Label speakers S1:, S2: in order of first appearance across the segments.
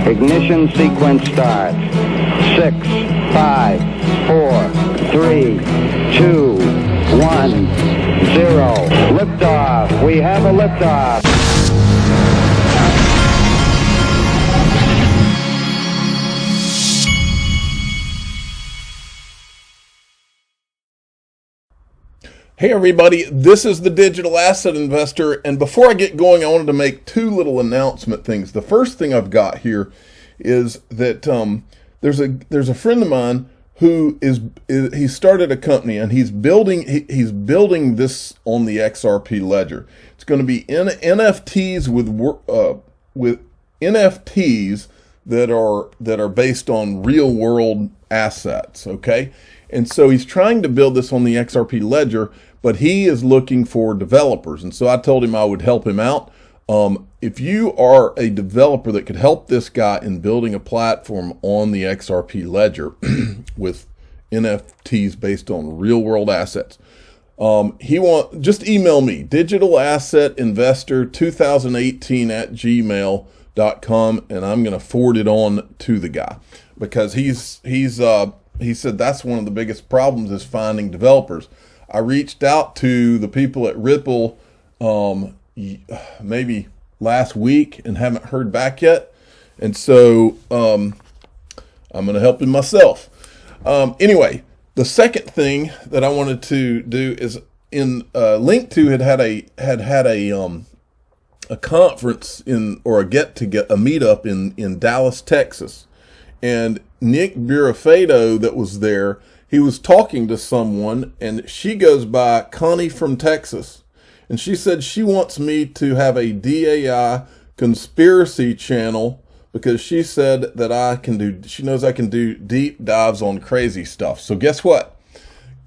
S1: Ignition sequence starts. 6, 5, 4, 3, 2, 1, 0. Liftoff. We have a liftoff.
S2: Hey everybody, this is the Digital Asset Investor, and before I get going, I wanted to make two little announcement things. The first thing I've got here is that there's a friend of mine who he started a company and he's building this on the XRP ledger. It's going to be NFTs with NFTs that are based on real world assets. Okay. And so he's trying to build this on the XRP ledger, but he is looking for developers. And so I told him I would help him out. If you are a developer that could help this guy in building a platform on the XRP ledger with NFTs based on real world assets, just email me, digitalassetinvestor2018@gmail.com, and I'm going to forward it on to the guy because he said that's one of the biggest problems is finding developers. I reached out to the people at Ripple maybe last week and haven't heard back yet. And so I'm going to help him myself. Anyway, the second thing that I wanted to do is Link2 had a conference a meetup in Dallas, Texas. And Nick Burafado that was there, he was talking to someone, and she goes by Connie from Texas. And she said she wants me to have a DAI conspiracy channel because she said that she knows I can do deep dives on crazy stuff. So guess what?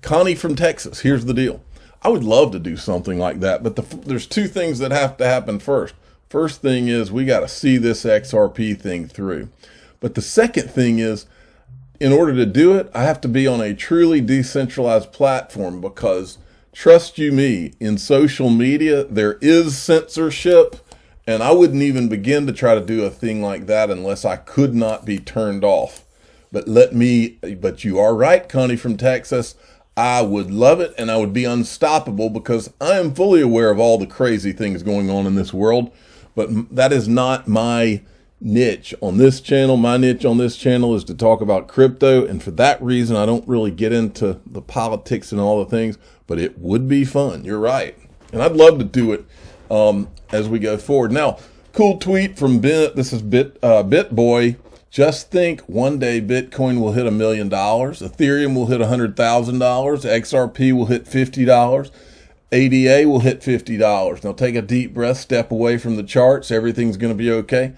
S2: Connie from Texas, here's the deal. I would love to do something like that, but there's two things that have to happen first. First thing is we got to see this XRP thing through. But the second thing is, in order to do it, I have to be on a truly decentralized platform because, trust you me, in social media, there is censorship, and I wouldn't even begin to try to do a thing like that unless I could not be turned off. But you are right, Connie from Texas. I would love it, and I would be unstoppable because I am fully aware of all the crazy things going on in this world, but that is not my niche on this channel. My niche on this channel is to talk about crypto, and for that reason I don't really get into the politics and all the things, but it would be fun. You're right, and I'd love to do it as we go forward. Now, cool tweet from this is BitBoy. Just think one day Bitcoin will hit $1 million, Ethereum will hit $100,000, XRP will hit $50, ADA will hit $50. Now take a deep breath, step away from the charts, everything's going to be okay.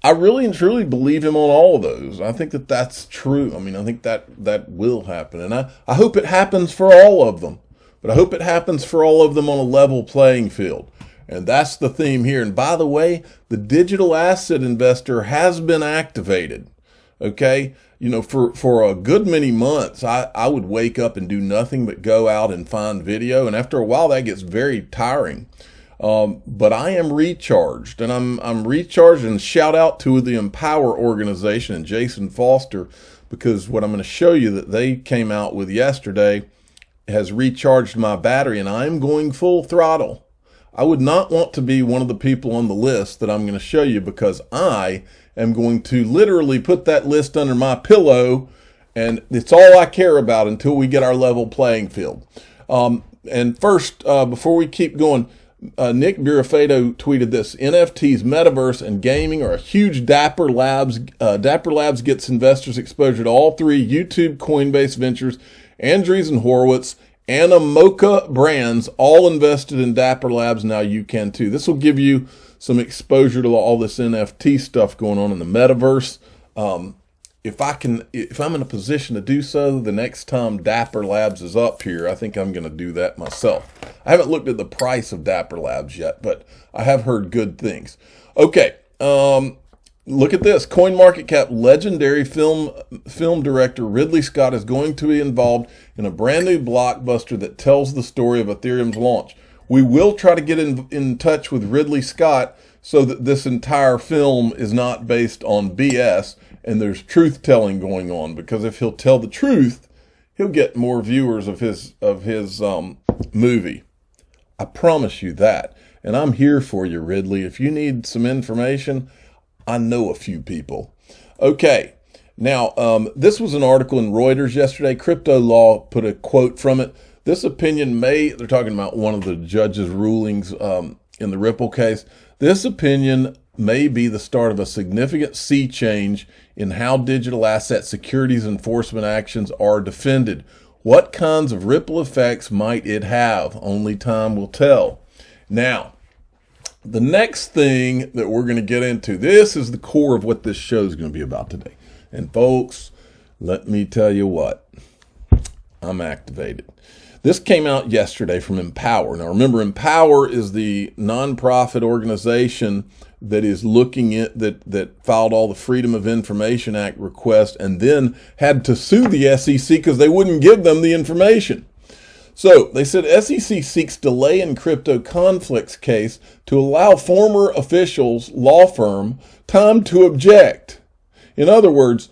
S2: I really and truly believe him on all of those. I think that that's true. I mean, I think that will happen. And I hope it happens for all of them. But I hope it happens for all of them on a level playing field. And that's the theme here. And by the way, the Digital Asset Investor has been activated. Okay? You know, for a good many months, I would wake up and do nothing but go out and find video. And after a while, that gets very tiring. But I am recharged, and I'm recharged, and shout out to the Empower organization and Jason Foster, because what I'm going to show you that they came out with yesterday has recharged my battery, and I'm going full throttle. I would not want to be one of the people on the list that I'm going to show you because I am going to literally put that list under my pillow, and it's all I care about until we get our level playing field. And first, before we keep going, Nick Burafado tweeted this: NFTs, metaverse, and gaming are a huge Dapper Labs. Dapper Labs gets investors exposure to all three YouTube, Coinbase Ventures, Andreessen Horowitz, and Amoka brands, all invested in Dapper Labs. Now you can too. This will give you some exposure to all this NFT stuff going on in the metaverse. If I'm in a position to do so, the next time Dapper Labs is up here, I think I'm going to do that myself. I haven't looked at the price of Dapper Labs yet, but I have heard good things. Okay, look at this. CoinMarketCap legendary film director Ridley Scott is going to be involved in a brand new blockbuster that tells the story of Ethereum's launch. We will try to get in touch with Ridley Scott so that this entire film is not based on BS and there's truth telling going on. Because if he'll tell the truth, he'll get more viewers of his movie. I promise you that. And I'm here for you, Ridley. If you need some information, I know a few people. Okay. Now, this was an article in Reuters yesterday. Crypto Law put a quote from it. This opinion they're talking about one of the judge's rulings in the Ripple case. This opinion may be the start of a significant sea change in how digital asset securities enforcement actions are defended. What kinds of ripple effects might it have? Only time will tell. Now, the next thing that we're going to get into, this is the core of what this show is going to be about today. And folks, let me tell you what, I'm activated. This came out yesterday from Empower. Now remember, Empower is the nonprofit organization that is looking at that filed all the Freedom of Information Act requests and then had to sue the SEC because they wouldn't give them the information. So they said SEC seeks delay in crypto conflicts case to allow former officials' law firm time to object. In other words,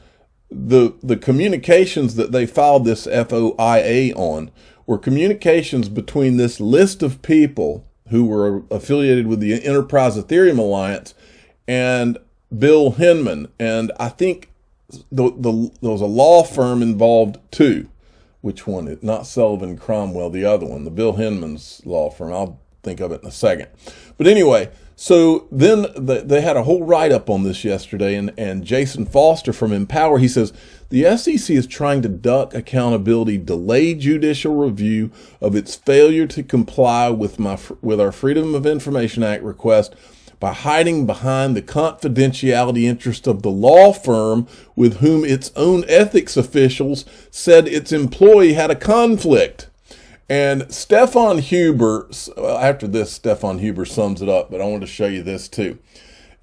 S2: the communications that they filed this FOIA on were communications between this list of people who were affiliated with the Enterprise Ethereum Alliance and Bill Hinman. And I think there was a law firm involved too. Which one? Not Sullivan Cromwell, the other one, the Bill Hinman's law firm. I'll think of it in a second. But anyway, so then they had a whole write-up on this yesterday, and Jason Foster from Empower, he says, the SEC is trying to duck accountability, delay judicial review of its failure to comply with our Freedom of Information Act request by hiding behind the confidentiality interest of the law firm with whom its own ethics officials said its employee had a conflict. And Stefan Huber, after this, Stefan Huber sums it up, but I want to show you this too.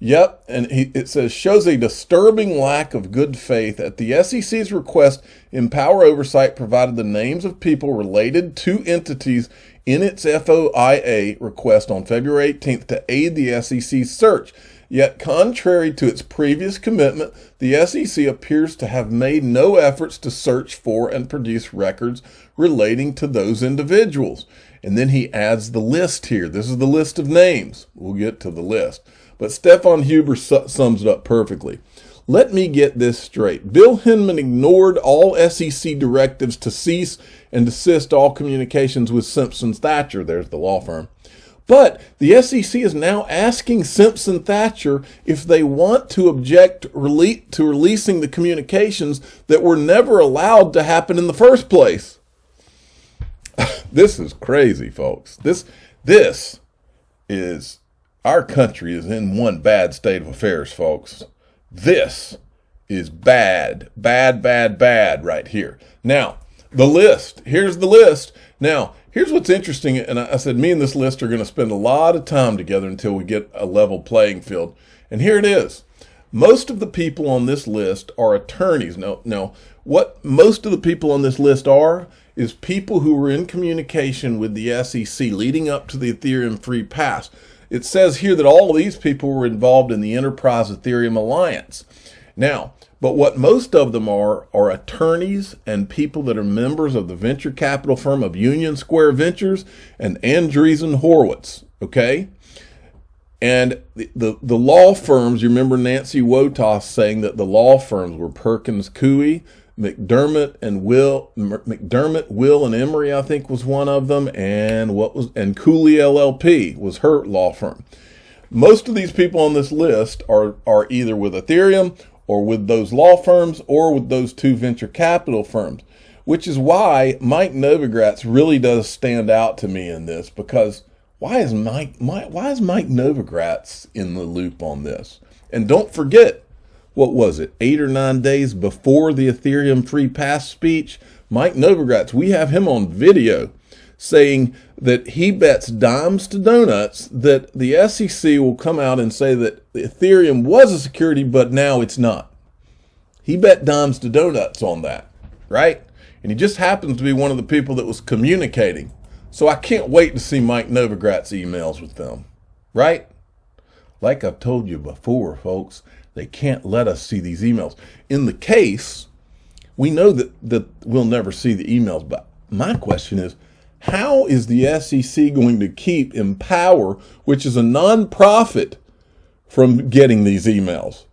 S2: Yep, and it says, shows a disturbing lack of good faith. At the SEC's request, Empower Oversight provided the names of people related to entities in its FOIA request on February 18th to aid the SEC's search. Yet, contrary to its previous commitment, the SEC appears to have made no efforts to search for and produce records relating to those individuals. And then he adds the list here. This is the list of names. We'll get to the list. But Stefan Huber sums it up perfectly. Let me get this straight. Bill Hinman ignored all SEC directives to cease and desist all communications with Simpson Thacher. There's the law firm. But the SEC is now asking Simpson Thacher if they want to object to releasing the communications that were never allowed to happen in the first place. This is crazy, folks. This is, our country is in one bad state of affairs, folks. This is bad right here. Now, the list. Here's the list. Now, here's what's interesting. And I said, me and this list are going to spend a lot of time together until we get a level playing field. And here it is. Most of the people on this list are attorneys. No. What most of the people on this list are is people who were in communication with the SEC leading up to the Ethereum free pass. It says here that all of these people were involved in the Enterprise Ethereum Alliance. Now, but what most of them are attorneys and people that are members of the venture capital firm of Union Square Ventures and Andreessen Horowitz, okay? And the law firms, you remember Nancy Wotos saying that the law firms were Perkins Coie, McDermott, Will and Emery, I think was one of them, and Cooley LLP was her law firm. Most of these people on this list are either with Ethereum or with those law firms or with those two venture capital firms, which is why Mike Novogratz really does stand out to me in this, because why is Mike Novogratz in the loop on this? And don't forget, what was it, 8 or 9 days before the Ethereum free pass speech, Mike Novogratz, we have him on video saying that he bets dimes to donuts that the SEC will come out and say that Ethereum was a security, but now it's not. He bet dimes to donuts on that, right? And he just happens to be one of the people that was communicating. So I can't wait to see Mike Novogratz's emails with them, right? like I've told you before, folks, they can't let us see these emails. In the case, we know that we'll never see the emails, but my question is, how is the SEC going to keep Empower, which is a nonprofit, from getting these emails?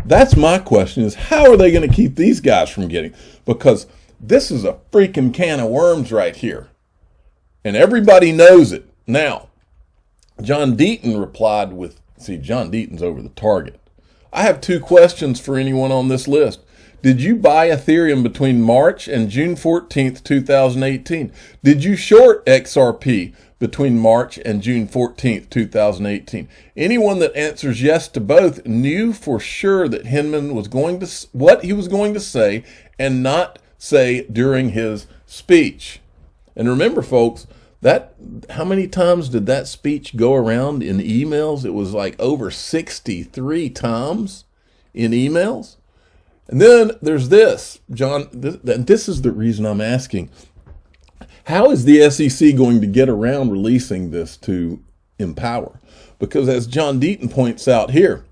S2: That's my question, is how are they going to keep these guys from getting? Because this is a freaking can of worms right here. And everybody knows it. Now, John Deaton replied with, see, John Deaton's over the target. I have 2 questions for anyone on this list. Did you buy Ethereum between March and June 14th, 2018? Did you short XRP between March and June 14th, 2018? Anyone that answers yes to both knew for sure that Hinman was going to, what he was going to say and not say during his speech. And remember, folks, that how many times did that speech go around in emails? It was like over 63 times in emails. And then there's this, John, this is the reason I'm asking. How is the SEC going to get around releasing this to Empower? Because as John Deaton points out here,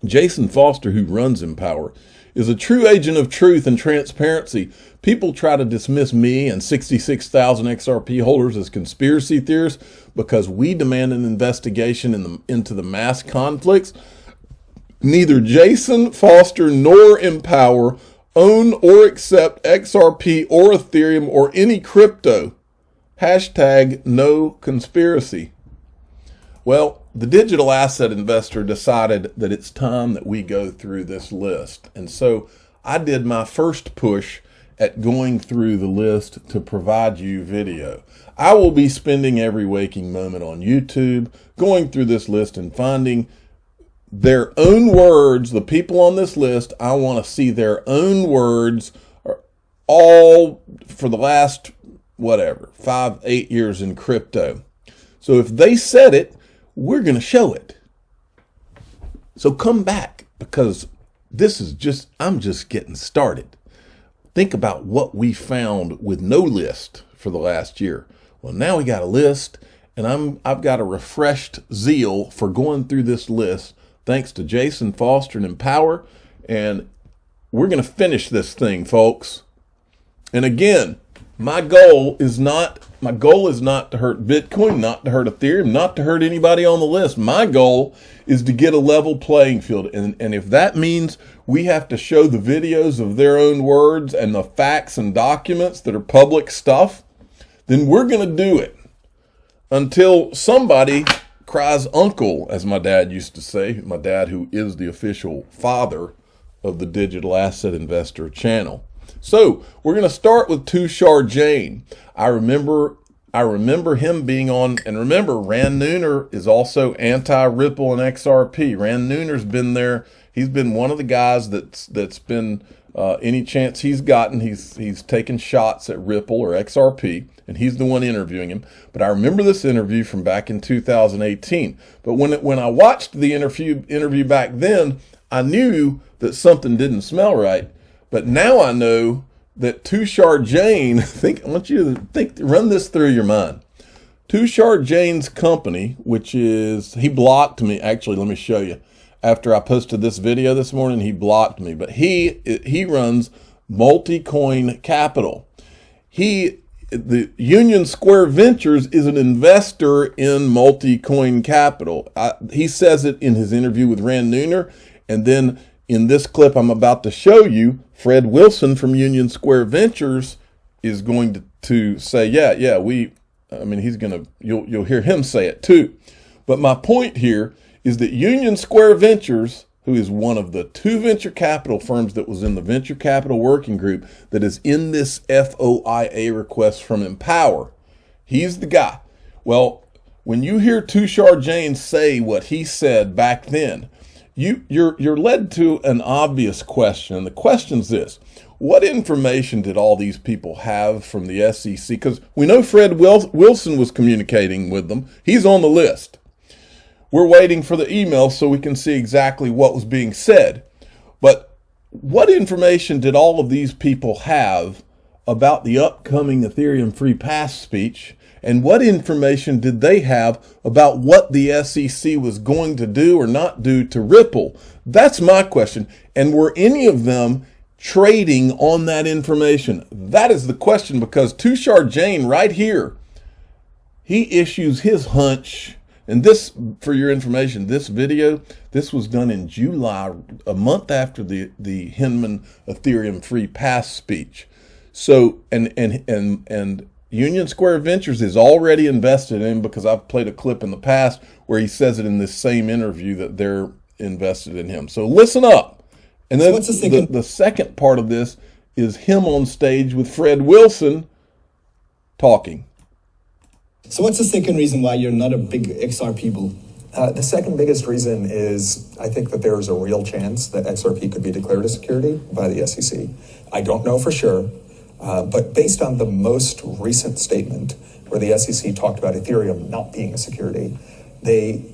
S2: Jason Foster, who runs Empower, is a true agent of truth and transparency. People try to dismiss me and 66,000 XRP holders as conspiracy theorists because we demand an investigation into the mass conflicts. Neither Jason Foster nor Empower own or accept XRP or Ethereum or any crypto. Hashtag no conspiracy. Well, the digital asset investor decided that it's time that we go through this list. And so I did my first push at going through the list to provide you video. I will be spending every waking moment on YouTube, going through this list and finding their own words. The people on this list, I want to see their own words all for the last, 5-8 years in crypto. So if they said it, we're going to show it. So come back, because this is I'm just getting started. Think about what we found with no list for the last year. Well, now we got a list, and I've got a refreshed zeal for going through this list, thanks to Jason Foster and Empower, and we're going to finish this thing, folks. And again, my goal is not to hurt Bitcoin, not to hurt Ethereum, not to hurt anybody on the list. My goal is to get a level playing field. And if that means we have to show the videos of their own words and the facts and documents that are public stuff, then we're going to do it until somebody cries uncle, as my dad used to say, my dad who is the official father of the Digital Asset Investor channel. So we're going to start with Tushar Jain. I remember him being on, and remember, Rand Neuner is also anti-Ripple and XRP. Rand Neuner's been there. He's been one of the guys that's been, any chance he's gotten, he's taken shots at Ripple or XRP, and he's the one interviewing him. But I remember this interview from back in 2018. But when I watched the interview back then, I knew that something didn't smell right. But now I know that Tushar Jain, I want you to run this through your mind. Tushar Jain's company, which is, he blocked me. Actually, let me show you. After I posted this video this morning, he blocked me. But he runs Multicoin Capital. The Union Square Ventures is an investor in Multicoin Capital. He says it in his interview with Rand Neuner, and then in this clip I'm about to show you, Fred Wilson from Union Square Ventures is going to say, you'll hear him say it too. But my point here is that Union Square Ventures, who is one of the 2 venture capital firms that was in the Venture Capital Working Group that is in this FOIA request from Empower, he's the guy. Well, when you hear Tushar Jain say what he said back then, you're led to an obvious question. And the question's this: what information did all these people have from the SEC? Because we know Fred Wilson was communicating with them. He's on the list. We're waiting for the email so we can see exactly what was being said. But what information did all of these people have about the upcoming Ethereum free pass speech? And what information did they have about what the SEC was going to do or not do to Ripple? That's my question. And were any of them trading on that information? That is the question, because Tushar Jain right here, he issues his hunch. And this, for your information, this video, this was done in July, a month after the Hinman Ethereum free pass speech. So, and Union Square Ventures is already invested in, because I've played a clip in the past where he says it in this same interview that they're invested in him. So listen up. And then the second part of this is him on stage with Fred Wilson talking.
S3: So what's the second reason why you're not a big XRP bull?
S4: The second biggest reason is I think that there is a real chance that XRP could be declared a security by the SEC. I don't know for sure, but based on the most recent statement where the SEC talked about Ethereum not being a security, they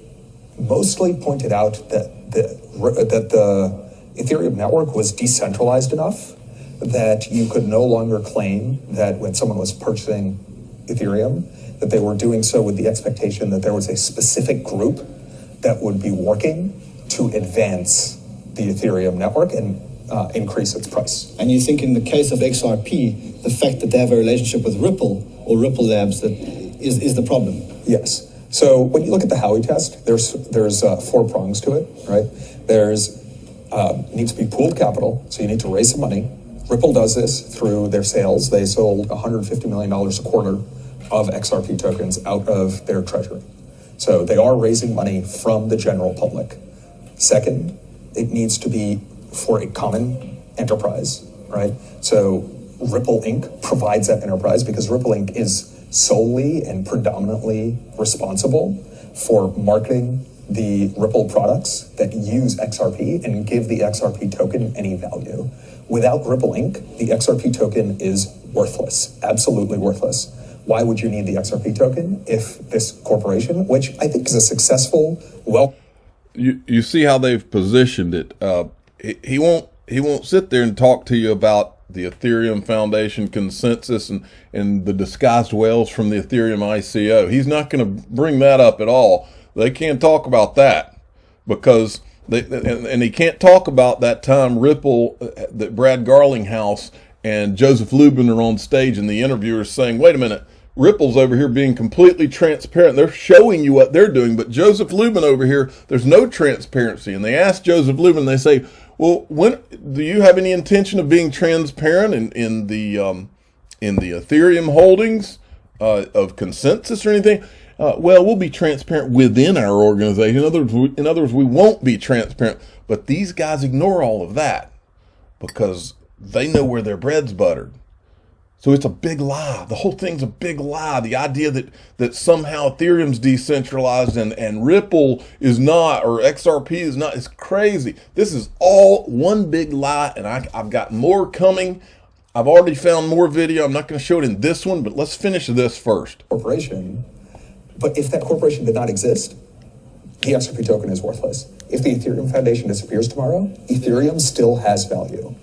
S4: mostly pointed out that the Ethereum network was decentralized enough that you could no longer claim that when someone was purchasing Ethereum, that they were doing so with the expectation that there was a specific group that would be working to advance the Ethereum network and increase its price.
S3: And you think in the case of XRP, the fact that they have a relationship with Ripple or Ripple Labs that is the problem?
S4: Yes. So when you look at the Howey test, there's 4 prongs to it, right? There's needs to be pooled capital, so you need to raise some money. Ripple does this through their sales. They sold $150 million a quarter of XRP tokens out of their treasury. So they are raising money from the general public. Second, it needs to be for a common enterprise, right? So Ripple Inc. provides that enterprise because Ripple Inc. is solely and predominantly responsible for marketing the Ripple products that use XRP and give the XRP token any value. Without Ripple Inc., the XRP token is worthless, absolutely worthless. Why would you need the XRP token if this corporation, which I think is a successful,
S2: You see how they've positioned it. He won't sit there and talk to you about the Ethereum Foundation consensus and the disguised whales from the Ethereum ICO. He's not going to bring that up at all. They can't talk about that because and he can't talk about that time Ripple, that Brad Garlinghouse and Joseph Lubin are on stage and the interviewer's saying, wait a minute, Ripple's over here being completely transparent. They're showing you what they're doing, but Joseph Lubin over here, there's no transparency. And they ask Joseph Lubin, they say, well, when do you have any intention of being transparent in the Ethereum holdings of consensus or anything? Well, we'll be transparent within our organization. In other words, we won't be transparent. But these guys ignore all of that because they know where their bread's buttered. So it's a big lie. The whole thing's a big lie. The idea that somehow Ethereum's decentralized and Ripple is not, or XRP is not, is crazy. This is all one big lie, and I've got more coming. I've already found more video. I'm not going to show it in this one, but let's finish this first.
S4: Corporation. But if that corporation did not exist, the XRP token is worthless. If the Ethereum Foundation disappears tomorrow, Ethereum still has value.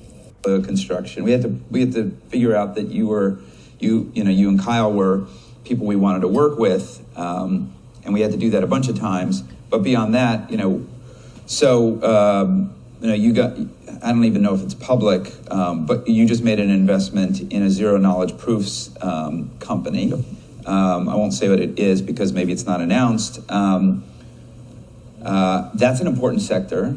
S5: Construction. We had to figure out that you and Kyle were people we wanted to work with, and we had to do that a bunch of times. But beyond that, you got. I don't even know if it's public, but you just made an investment in a zero knowledge proofs company. I won't say what it is because maybe it's not announced. That's an important sector.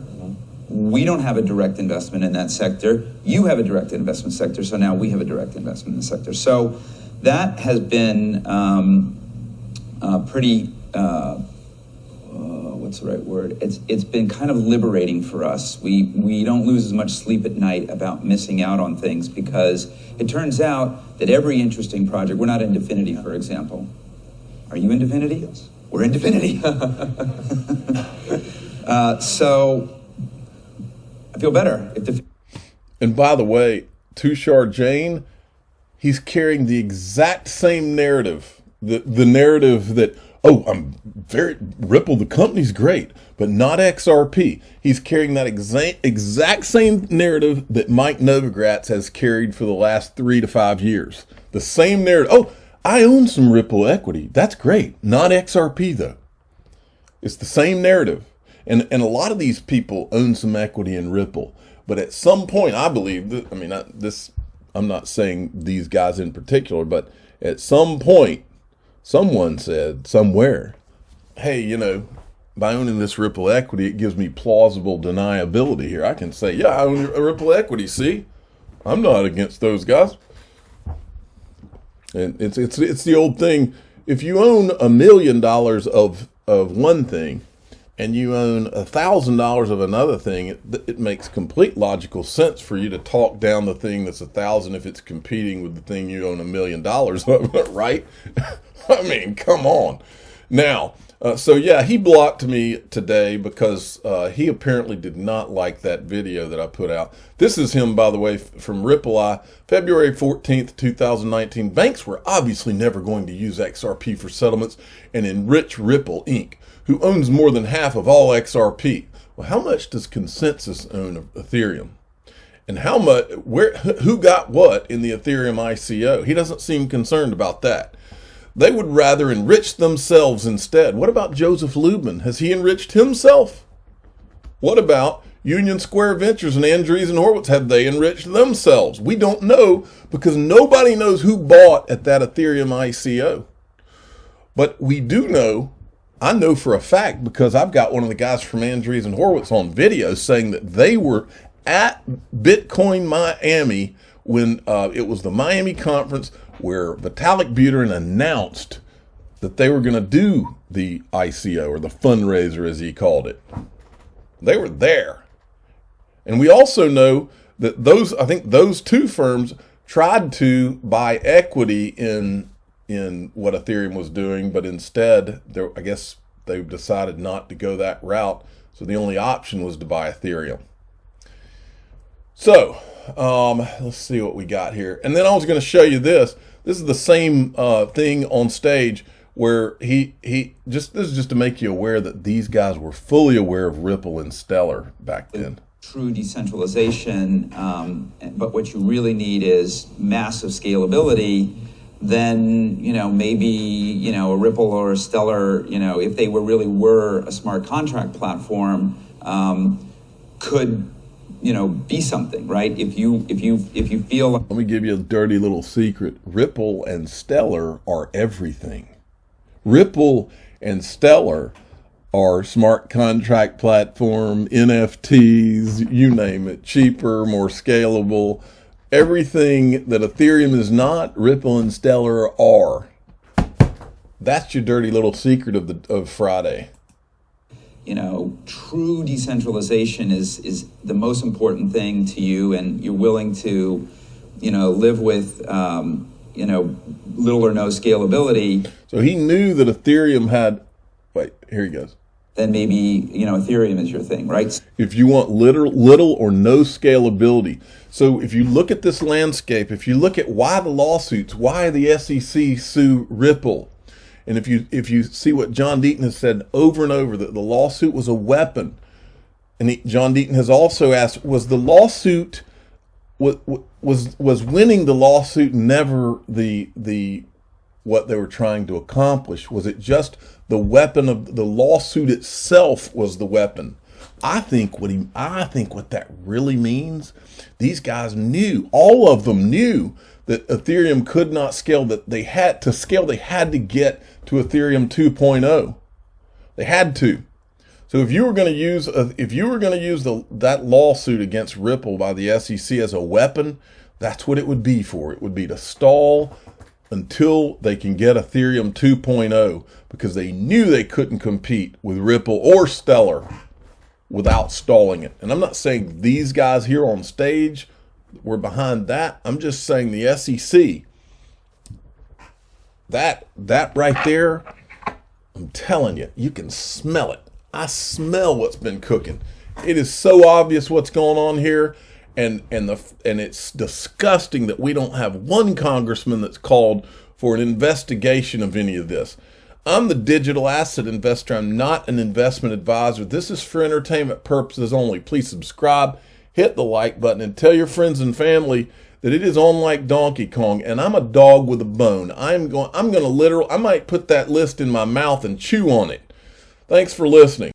S5: We don't have a direct investment in that sector. You have a direct investment sector, so now we have a direct investment in the sector. So that has been pretty, what's the right word? It's been kind of liberating for us. We don't lose as much sleep at night about missing out on things because it turns out that every interesting project, we're not in Definity, for example. Are you in Definity? Yes. We're in Definity. So I feel better.
S2: And by the way, Tushar Jain, he's carrying the exact same narrative, the narrative that, oh, Ripple, the company's great, but not XRP. He's carrying that exact same narrative that Mike Novogratz has carried for the last 3 to 5 years. The same narrative. Oh, I own some Ripple equity. That's great. Not XRP though. It's the same narrative. And a lot of these people own some equity in Ripple. But at some point, I believe that, I'm not saying these guys in particular, but at some point, someone said somewhere, hey, by owning this Ripple equity, it gives me plausible deniability here. I can say, yeah, I own a Ripple equity. See, I'm not against those guys. And it's the old thing. If you own $1 million of one thing and you own $1,000 of another thing, it makes complete logical sense for you to talk down the thing that's 1,000 if it's competing with the thing you own $1 million of, right? I mean, come on. Now, so yeah, he blocked me today because he apparently did not like that video that I put out. This is him, by the way, from Ripple, February 14th, 2019. Banks were obviously never going to use XRP for settlements and enrich Ripple, Inc., who owns more than half of all XRP. Well, how much does Consensus own of Ethereum? And how much, who got what in the Ethereum ICO? He doesn't seem concerned about that. They would rather enrich themselves instead. What about Joseph Lubin? Has he enriched himself? What about Union Square Ventures and Andreessen Horowitz? Have they enriched themselves? We don't know because nobody knows who bought at that Ethereum ICO. But we do know, I know for a fact because I've got one of the guys from Andreessen Horowitz on video saying that they were at Bitcoin Miami when it was the Miami conference where Vitalik Buterin announced that they were going to do the ICO, or the fundraiser as he called it. They were there. And we also know that those two firms tried to buy equity in what Ethereum was doing, but instead, I guess they decided not to go that route. So the only option was to buy Ethereum. So let's see what we got here. And then I was going to show you this. This is the same thing on stage where this is just to make you aware that these guys were fully aware of Ripple and Stellar back then.
S5: True decentralization, but what you really need is massive scalability. Then, maybe, a Ripple or a Stellar, if they really were a smart contract platform, could be something, right? If you feel like...
S2: Let me give you a dirty little secret. Ripple and Stellar are everything. Ripple and Stellar are smart contract platform, NFTs, you name it, cheaper, more scalable. Everything that Ethereum is not, Ripple and Stellar are. That's your dirty little secret of Friday.
S5: True decentralization is the most important thing to you, and you're willing to, live with, little or no scalability.
S2: So he knew that Ethereum had, here he goes.
S5: Then maybe, Ethereum is your thing, right?
S2: If you want little or no scalability. So if you look at this landscape, if you look at why the lawsuits, why the SEC sue Ripple, and if you see what John Deaton has said over and over, that the lawsuit was a weapon. And John Deaton has also asked, was the lawsuit, was winning the lawsuit never the what they were trying to accomplish? Was it just the weapon of the lawsuit itself was the weapon? I think what that really means, these guys knew, all of them knew that Ethereum could not scale, that they had to get to Ethereum 2.0. They had to. So if you were going to use that lawsuit against Ripple by the SEC as a weapon, that's what it would be for. It would be to stall until they can get Ethereum 2.0, because they knew they couldn't compete with Ripple or Stellar without stalling it. And I'm not saying these guys here on stage were behind that. I'm just saying the SEC, that right there, I'm telling you, you can smell it. I smell what's been cooking. It is so obvious what's going on here, and it's disgusting that we don't have one congressman that's called for an investigation of any of this. I'm the digital asset investor. I'm not an investment advisor. This is for entertainment purposes only. Please subscribe, hit the like button, and tell your friends and family that it is on like Donkey Kong, and I'm a dog with a bone. I might put that list in my mouth and chew on it. Thanks for listening.